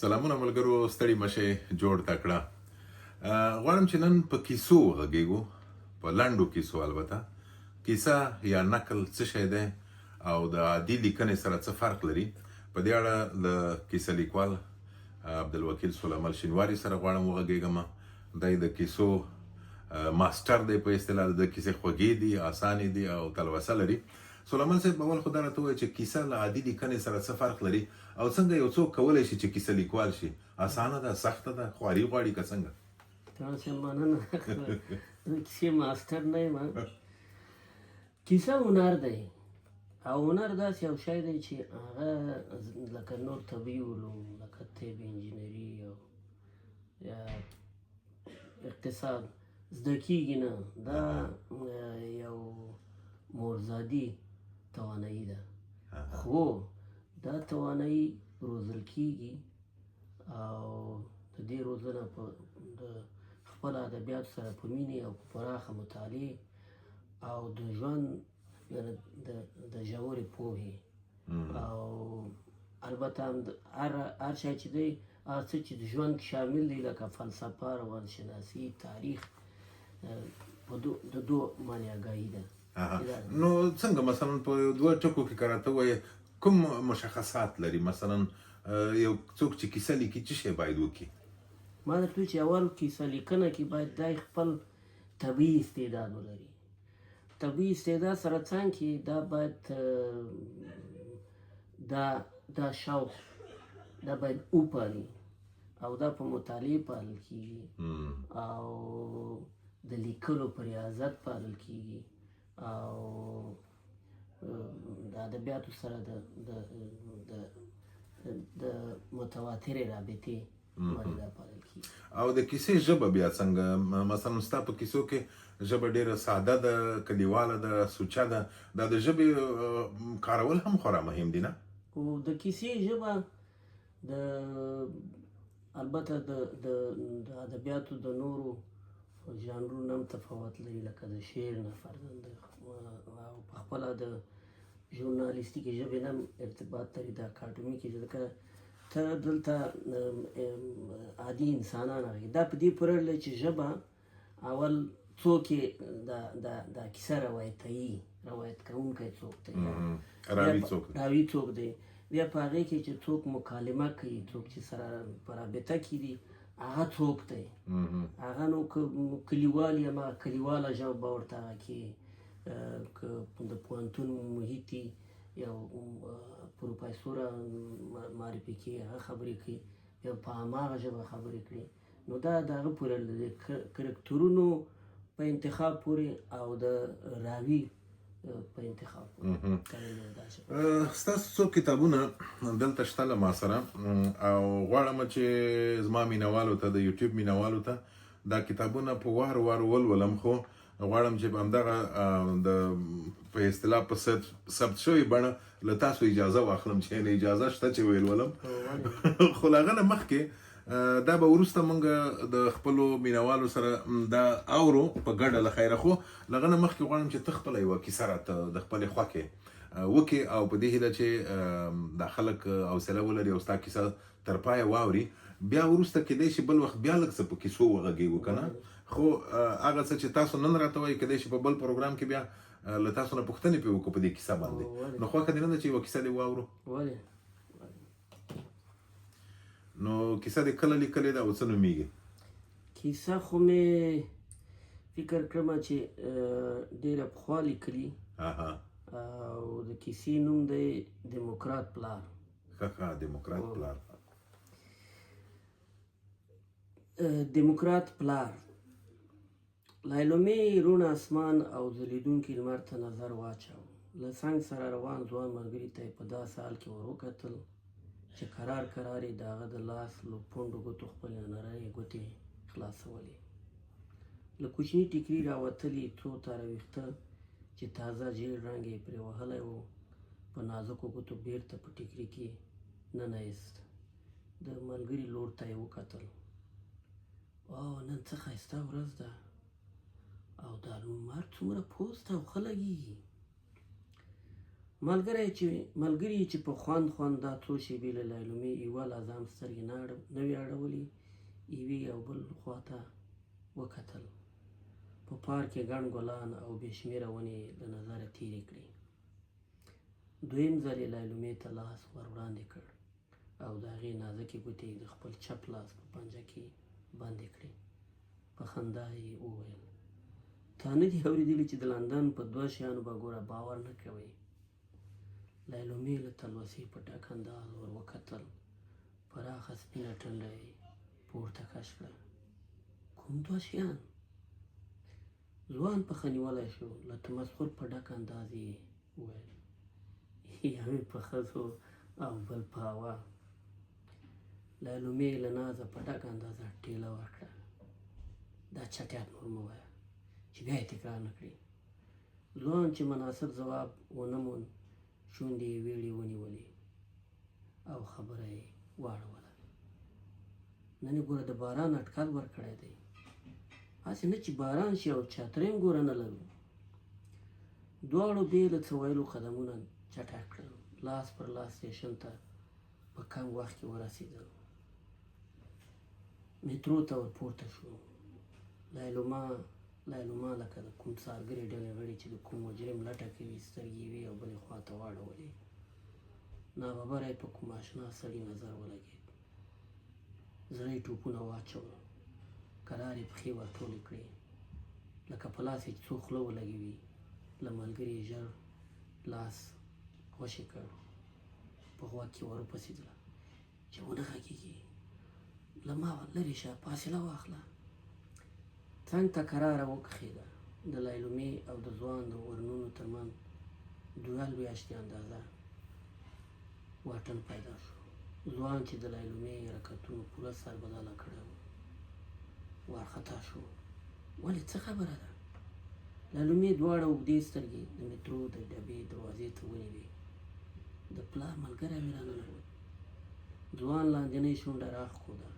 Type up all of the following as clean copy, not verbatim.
سلامونه ملګرو، ستړي مشه جوړ تکړه. غواړم چې نن په کیسو غږیږو، په لنډو کیسو. البته کیسه یا نقل څه شی دی او د عادي لیکنې سره څه فرق لري، په دې اړه د کیسه لیکوال عبدالوکیل سلیمان شینواري سره غواړم وغږیږم. دی د کیسو ماستر دی په اصطلاح. د کیسې خوږې دي، اسانې دي او تلوسه لري. سلیمان صاحب، اول خو دا راته ووایه چې کیسه له عادي لیکنې سره څه فرق لري او څنګه یو څوک کولی شي چې کیسه لیکوال شي؟ اسانه ده، سخته ده، خواري غواړي که څنګه؟ تاسو مننه. کیسې ماستر نه یم. کیسه هنر دی او هنر داسې یو شی دی چې هغه لکه نور طبیعي علوم لکه طب، انجینري او یا اقتصاد زده کیږي نه. دا یو مورزادي توانایي ده، خو دا توانایي روزل کیږي او د دې روزنه په خپل ادبیاتو سره په مینې او په پراخه مطالعې او د ژوند د ژورې پوهې او البته هر شی چې دی هغه څه چې د ژوند شامل دی لکه فلسفه، روانشناسي، تاریخ، د دو معنیاګاهي ده. نو څنګه مثلا په دوه ټکو کې که راته ووایې کوم مشخصات لري؟ مثلا یو څوک چې کیسه لیکي څه شی باید وکړي؟ ما درته وویل چې اول کیسه لیکنه کې باید دی خپل طبیعي استعداد ولري. طبیعي استعداد سره څنګ کې دا باید دا شوق دا باید وپالي او دا په مطالعې پالل کېږي او د لیکلو په ریاضت پالل کېږي او د ادبیاتو سره د متواترې رابطې باندې دا پالل کېږي. او د کیسې ژبه بیا څنګه؟ مثلا ستا په کیسو کې ژبه ډېره ساده ده، کلیواله ده، سوچه ده. دا د ژبې کارول هم خورا مهم دي نه؟ او د کیسې ژبه البته د ادبیاتو د نورو ژانرونو هم تفاوت لري، لکه د شعر نه فرضاً او په خپله د ژورنالیستیکې ژبې نه هم ارتباط لري، د اکاډمیکې ژبې. ځکه ته دلته عادي انسانان راغلي، دا په دې پورې اړه لري چې ژبه اول څوک یې دا کیسه روایت کوونکی څوک دی، راوي څوک دی، بیا په هغې کې چې څوک مکالمه کوي، څوک چې سره په رابطه کې دي، هغه څوک دی. هغه نو که کلیوال یم هغه کلیواله ژبه به ورته هغه کې که د پوهنتون محیط یو پروفیسوره معرفي کوي، هغه خبرې کوي، یا په هماغه ژبه خبرې کړي. نو دا د هغه پورې اړه لري، کرکټرونو په انتخاب پورې او د راوي په انتخاب پورې. ستاسو څو کتابونه دلته شته له ما سره او غواړم چې زما مینوالو ته، د یوټیوب مینوالو ته دا کتابونه په وار ولولم، خو غواړم چې همدغه د په اصطلاح په ثبت شوې بڼه له تاسو اجازه واخلم چې اجازه شته چې ولولم. خو له هغه نه مخکې دا به وروسته موږ د خپلو مینوالو سره دا اورو په ګډه له خیره. خو له هغه نه مخکې غواړم چې ته خپله یوه کیسه راته د خپلې خوښې وکړې او په دې هیله چې دا خلک حوصله ولري او ستا کیسه تر پایه واوري. بیا وروسته کیدای شي بل وخت بیا لږ څه په کیسو وغږیږو که نه. خو هغه څه چې تاسو نن راته وایي کیدای شي په بل پروګرام کې بیا له تاسو نه پوښتنې پرې وکړو په دې کیسه باندې. نو خوښه دې نه ده چې یوه کیسه دې واورو؟ ولې؟ نو کیسه دې کله لیکلې ده او څه نومیږي؟ کیسه خو مې فکر کړمه چې ډېره پخوا لیکلي او د کیسې نوم دی دیموکرات پلار. ښه، دیموکرات پلار. دیموکرات پلار. لایلومې روڼ اسمان او ځلېدونکي لمر ته نظر واچاو. له څنګ سره روان ځوان ملګري ته یې په داسې حال کې ور وکتل چې کرار یې د هغه د لاس له پونډو ګوتو خپلې نرۍ ګوتې خلاصولې. له کوچني ټیکري راوتلي څو تاره ویښته چې تازه ژیړ رنګ یې پرې وهلی و په نازکو ګوتو بیرته په ټیکري کې ننایست. د ملګري لور ته یې وکتل. واو، نن څه ښایسته ورځ ده او دا لمر څومره پوست او ښه لګېږي. ملګري چې په خوند دا څو شېبې له لېلومې یوه لازم سترګې نه وې اړولې، یوې او بل خواته وکتل. په پارک کې ګڼ ګلان او بې شمېره ونې له نظره تېرې کړې. دویم ځل یې لېلومې ته لاس ور وړاندې کړ او د هغې نازکې ګوتې د خپل چپ لاس په پنجه کې بندې کړې. په خندا یې وویل: تا نه دي اورېدلي چې د لندن په 2 شیانو به ګوره باور نه کوئ؟ لېلومې له تلوسې په ډک انداز ور وکتل. پراخه سپینه ټنډه یې پورته کش کړه. کوم 2 شیان؟ ځوان په ښه نیولی شو. له تمسخر په ډک انداز یې وویل: یو یې په ښځو او بل په هوا. لېلومې له نازه په ډک اندازه ټېله ورکړه. دا چټیات نور مه وایه چې بیا یې تکرار نه کړې. ځوان چې مناسب ځواب ونه موند، شونډې یې ویړې ونیولې او خبره یې واړوله. نن یې ګوره د باران اټکل ورکړی دی، هسې نه چې باران شي او چترۍ هم ګوره نه لرو. دواړو بې له څه ویلو قدمونه چټک کړل. لاس پر لاس سټېشن ته په کم وخت کې ورسېدل. میترو ته ور پورته شو. لېلوما لکه د کوم څارګرې ډلې غړي چې د کوم مجرم لټه کوي سترګې وې او بلې خوا ته واړولې. ناببره یې په کوم اشنا سړي نظر ولګېد. زړه یې ټوپونه واچول. کرارې پښې ور ټولې کړې لکه په لاس یې چې څوک خوله ولګوي. له ملګري یې ژر لاس خوشې کړ. په غوږ کې ور وپسېدله چې ونه غږېږي. له ما لرې شه، فاصله واخله. څنګ ته کراره وکښېده. د لېلومې او د ځوان د ورنونو ترمنځ 2 میاشتې اندازه واټن پیدا شو. ځوان چې د لېلومې حرکتونو پوره سربداله کړی و، وارخطا شو. ولې څه خبره ده؟ لېلومې دواړه اوږدې سترګې د میترو د ډبې دروازې ته ونیوې. د پلار ملګری مې راننوت. ځوان لاندنۍ شونډه راښکوده.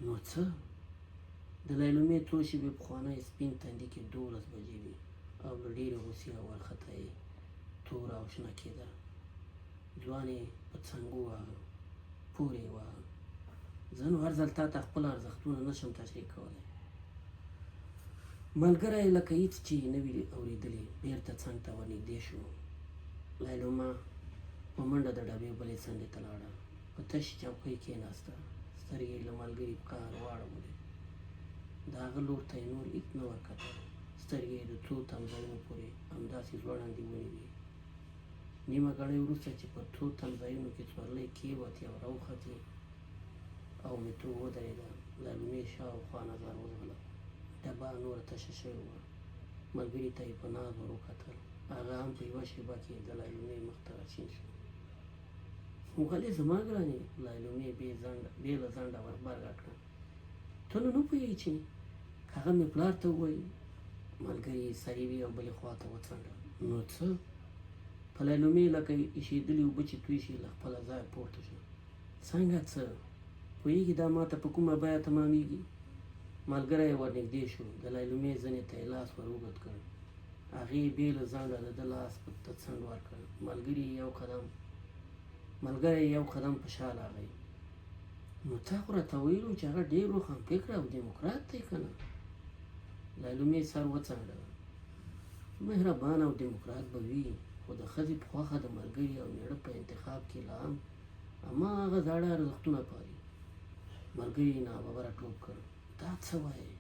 نو څه؟ د لېلومې څو شېبې پخوانی سپین تندي کې 12 بجې وې او له ډېرې غوسې او وارخطا یې توره او شنه کېده. ځوان یې په څنګو واهه، پورې یې واهه. زه نو هر ځل تا ته خپل ارزښتونه نشم تشریح کولی. ملګری لکه هېڅ چې نه وي اورېدلي بېرته څنګ ته ورنږدې شو. لېلوما په منډه د ډبې بلې څنډې ته لاړه. په تشې چوکۍ کېناسته. سترګې یې له ملګري په قهر واړولې. د هغه لور ته یې نور هېڅ نه ورکتل. سترګې یې د څو تمځایونو پورې همداسې ځوړندې ونیوې. نیمه ګړۍ وروسته چې په څو تمځایونو کې سورلۍ کېوتې او راوختې او میترو ودرېده، لېلومې شاوخوا نظر وزغله. ډبه نوره تشه شوې وه. ملګري ته یې په ناز ور وکتل. هغه هم په یوه شېبه کې د لېلومې مخ ته راشین شو. ولې زما ګرانې؟ لېلومې بې له ځنډه ور غبرګه کړه. ته نو نه پوهېږې چې هغه مې پلار ته ووایي؟ ملګري یې سر یوې او بلې خوا ته وڅنډه. نو څه؟ په لېلومې لکه ایښېدلې اوبه چې توی شي له خپله ځایه پورته شو. څنګه څه؟ پوهېږي دا ماته په کومه بیه تمامېږي؟ ملګری یې ورنږدې شو. د لېلومې زنې ته یې لاس ور اوږد کړ. هغې بې له ځنډه د ده لاس ته څنډ ورکړ. ملګری یې یو قدم په شا لاغی. نو تا خو راته ویلو چې هغه ډېر روښانفکره او ډیموکرات دی که نه؟ لېلومې سر وڅنډه. مهربانه او ډیموکرات به وي، خو د ښځې په خوښه د ملګري او مېړه په انتخاب کې لا هم هماغه زاړه ارزښتونه پالي. ملګري یې ناببره ټوپ کړ. دا څه وایې؟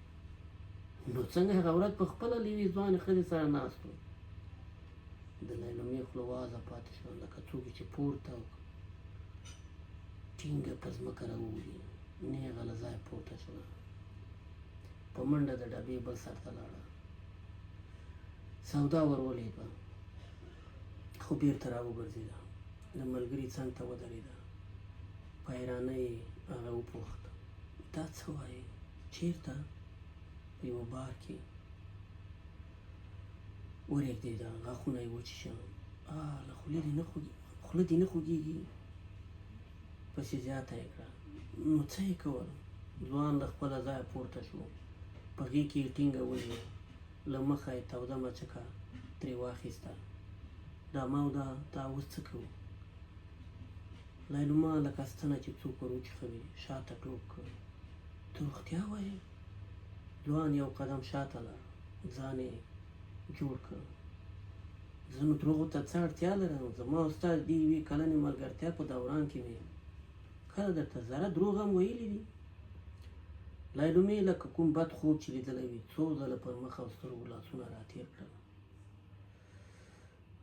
نو څنګه هغه ورځ په خپله له یوې ځوانې ښځې سره ناست و؟ د لېلومې خوله وازه پاتې شوه لکه څوک چې پورته او ټینګه په ځمکه راوولي. نېغه له ځایه پورته شوه. په منډه د ډبې بل سر ته لاړه. سودا ور ولېده خو بېرته راوګرځېده. د ملګري څنګ ته ودرېده. په حیرانۍ هغه وپوښت: دا څه وایې؟ چېرته؟ په یوه بار کې. ورېږدېده. غاښونه یې وچیچل. له خوله دې نه خوږېږي؟ پسې زیاته یې کړه. نو څه یې کول؟ ځوان له خپله ځایه پورته شو. په غېږ کې یې ټینګه ونیوه. له مخه یې توده مچکه ترې واخیسته. دا ما او دا اوس څه کوو. لایلوما لکه ستنه چې څوک ور وچښوي شاته ټوپ کړ. ته رښتیا وایې؟ ځوان یو قدم شاته لاړ، ځان یې جوړ کړ. زه نو دروغو ته څه اړتیا لرم؟ زما او ستا د یوې کلنې ملګرتیا په دوران کې مې کله درته ذره دروغ هم ویلي دي؟ لایلومې لکه کوم بد خوب چې لیدلی وي څو ځله پر مخ او سترګو لاسونه راتېر کړل.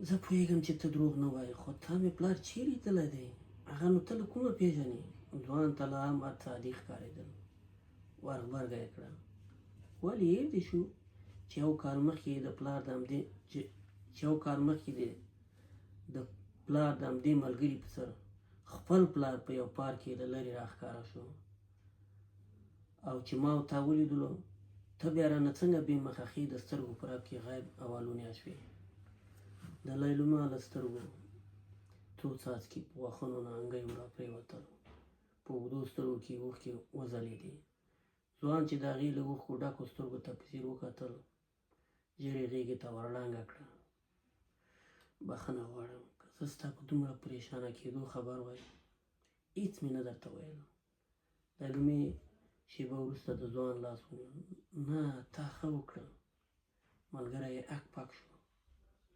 زه پوهېږم چې ته دروغ نه وایې، خو تا مې پلار چیرې لیدلی دی؟ هغه نو ته له کومه پېژنې؟ ځوان ته لا هم هر څه عادي ښکارېدل. ورغبرګه یې کړه. ولې هېر دې شو چې یو کال مخکې د پلار د همدې ملګري په څېر خپل پلار په یو پارک کې له لرې راښکاره شو، او چې ما او تا ولیدلو ته بیا رانه څنګه بې مخخې د سترګو په رپ کې غیب او الونیا شوې. د لایلوما له سترګو څو څاڅکي په غاښونو نه انګۍ ور راپرېوتل. په اوږدو سترګو کې یې اوښکې وځلېدې. ځوان چې د هغې له اوښکو ډکو سترګو ته په ځیر وکتل، ژر یې غېږې ته ورړانګه کړه. بخښنه غواړم که زه ستا په دومره پریشانه کېدو خبر وای، هېڅ مې نه درته ویل. لایلومې شېبه وروسته د ځوان لاس ونیو. نه، تا ښه وکړه. ملګری یې اک پک شو.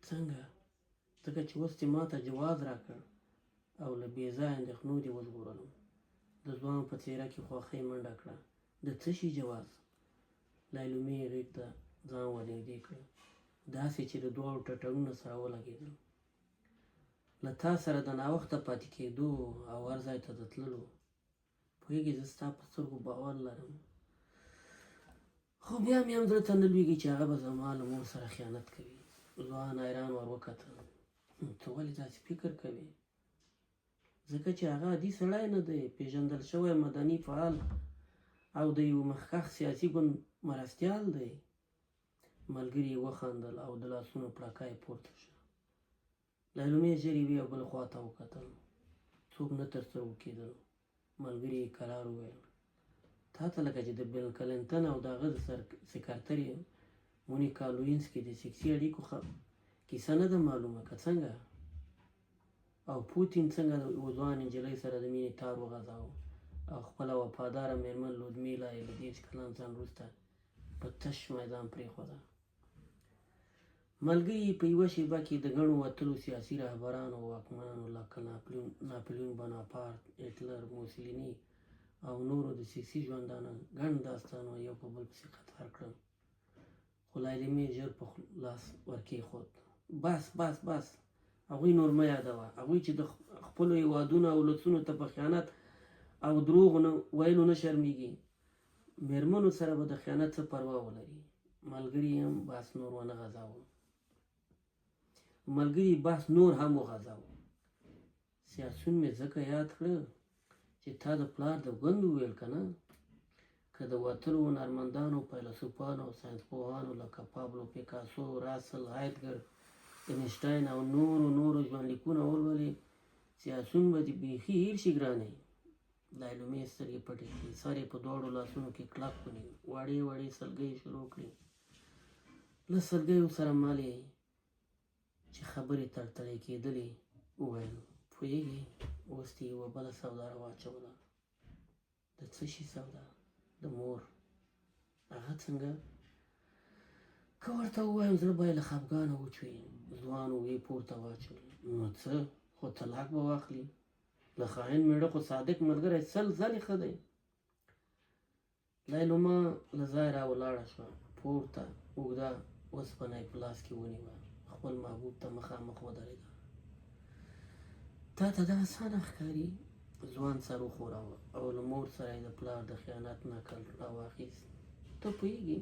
څنګه؟ ځکه چې اوس دې ما ته جواز راکړ او له بې ځایه اندېښنو دې وژغورلم. د ځوان په څېره کې خوښۍ منډه کړه. د څه شي جواز؟ لایلومې یې غېږ ته ځان ورنږدې کړ، داسې چې د دواړو ټټرونه سره ولګېدل. له تا سره د ناوخته پاتې کېدو او هر ځای ته د تللو، پوهېږې زه ستا په سترګو باور لرم، خو بیا مې هم زړه ته نه لوېږي چې هغه به زما له مور سره خیانت کوي. ځوان حیران ور وکتل. ته ولې داسې فکر کوې؟ ځکه چې هغه عادي سړی نه دی، پېژندل شوی مدني فعال او د یو مخکښ سیاسي ګوند مرستیال دی. ملګري یې وخندل او د لاسونو پړکه یې پورته شوه. لایلومې ژر یوې او بلې خوا ته وکتل. څوک نه تر سترګو کېدل. ملګري یې کرار وویل، تا ته لکه چې د بیل کلنټن او د هغه د سکرترې مونیکا لوینسکي د سیکسي اړیکو کیسه نه ده معلومه که څنګه؟ او پوتین څنګه د یوه ځوان نجلۍ سره د مینې تار وغځاوه او خپله وفاداره مېرمن لودمیلا یې له دېرش کلن ځنډ وروسته په تش میدان پرېښوده. ملګري یې په یوه شېبه کې د ګڼو وتلو سیاسي رهبرانو او واکمنانو لکه ناپلیون بناپارت، هټلر، موسولیني او نورو د سیاسي ژوندانه ګڼ داستانونه یو په بل پسې قطار کړل. خو لایلومې ژر په لاس ورکېښود. بس بس بس، هغوی نور مه یادوه. هغوی چې د خپلو هېوادونو او ولسونو ته په خیانت او دروغو ویلو نه شرمېږي، مېرمنو سره به د خیانت څه پروا ولري. ملګري هم بحث نور ونه غځاوه. نور هم وغځاوه. سیاسون مې ځکه یاد کړه چې تا د پلار د ګوند وویل که نه؟ که د وتلو هنرمندانو، فیلسوفانو او ساینسپوهانو لکه پابلو پیکاسو، راسل هایدګر، اینشټاین او نورو ژوندلیکونه ولولې، سیاسون به دې بیخي هېر شي ګرانې. لایلومې سترګې پټې کړې، سر یې په دواړو لاسونو کې کلک ونیو. وړې وړې سلګۍ یې شروع کړې. له سلګیو سره مالې چې خبرې تړتړۍ کېدلې وویل، پوهېږې اوس دې یوه بله سودا راواچوله. د څه شي سودا؟ د مور. هغه څنګه؟ که ورته ووایم زړه به یې له خفګانه وچوي. ځوان اوږې پورته واچول. نو څه؟ خو طلاق به واخلي. له خاین مېړه خو صادق ملګری 100 ځلې ښه دی. لایلوما له ځایه راولاړه شوه. پورته اوږده اوسپنه یې په لاس کې ونیوه. خپل محبوب ته مخامخ ودرېده. تا ته دا اسانه ښکاري؟ ځوان سر وښوراوه او له مور سره یې د پلار د خیانت نکل راواخیست. ته پوهېږې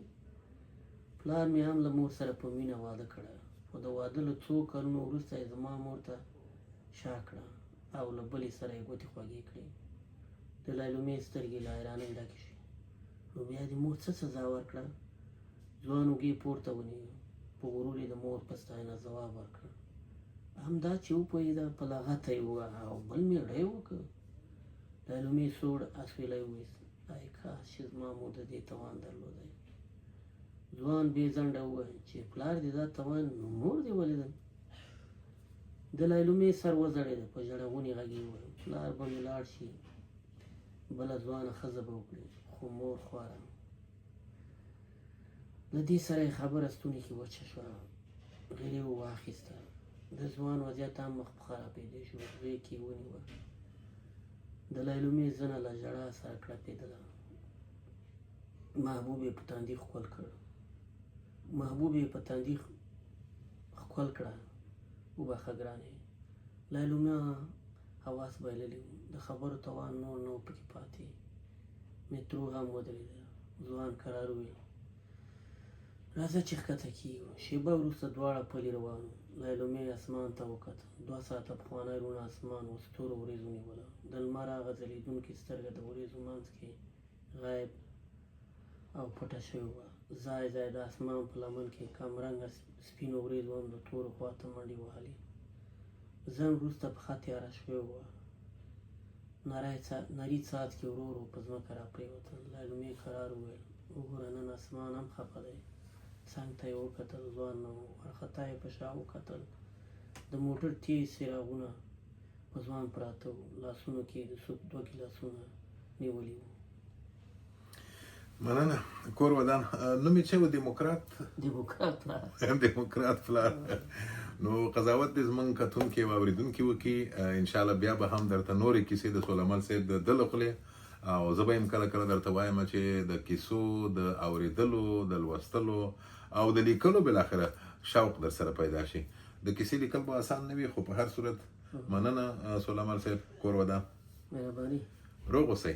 پلار مې هم له مور سره په مینه واده کړی، خو د واده له څو کلونو وروسته یې زما مور ته شا کړه او له بلې سره یې ګوتې خوږې کړې. د لایلومې سترګې له حیرانۍ ډکې شوې. نو بیا دې مور څه سزا ورکړه؟ ځوان اوږې پورته ونیو. په غرور یې د مور په ستاینه ځواب ورکړ. همدا چې وپوهېده په لغته یې وواهه او بل مېړه یې وکړ. لایلومې سوړ اسویلی وویست. ای کاش چې زما مور د دې توان درلودی. ځوان بې ځنډه وویل چې پلار دې دا توان نو مور دې ولې ده؟ د لایلومې سر وځړېده، په ژړغوني غږ یې وویل پلار به مې لاړ شي، بله ځوانه ښځه به وکړي، خو مور خواره. له دې سره یې خبره ستوني کې وچه شوه، غېږ یې واخیسته. د ځوان وضعیت هم مخ په خرابېدی شو، غېږ کې یې ونیوه. د لایلومې زنه له ژړا سره کړپېدله. محبوب یې په تندي ښکل کړ، وبخښه ګرانې. لایلومه حواس بایللي وو، د خبرو توان نور نه و پکې پاتې. مترو هم ودرېده. ځوان کرار وویل راځه چې ښکته کېږو. شېبه وروسته دواړه پلي روان وو. لایلومې اسمان ته وکتل. 2 ساعته پخوانی روڼ اسمان و ستورو وریځو نیوله. د لمر هغه ځلېدونکې سترګه د وریځو منځ کې غایب او پټه شوې وه. ځای ځای د اسمان په لمن کې کمرنګه سپینو وریځو هم د تورو خواته منډې وهلې. زنګ وروسته پښه تیاره شوې وه. نري څاڅکي ورو ورو په ځمکه راپرېوتل. لایلومې کرار وویل وګوره نن اسمان هم خفه دی. څنګ ته یې وکتل، ځوان نه و. وارخطا یې په شا وکتل. د موټر تېز څراغونه په ځوان پراته وو. لاسونو کې د سوپ 2 ګیلاسونه نیولي وو. مننه. کور ودان نوم یې څه و؟ دیموکرات پلار. نو قضاوت دې زموږ کتونکي او اورېدونکي وکړي. انشاءالله بیا به هم درته نورې کیسې د سلیمان صاحب د ده له خولې او زه به یم کله کله درته وایم چې د کیسو د اورېدلو، د لوستلو او د لیکلو بالاخره شوق در سره پیدا شي. د کیسې لیکل به آسان نه وي، خو په هر صورت مننه سلیمان صاحب. کور ودان. مهرباني. روغ اوسئ.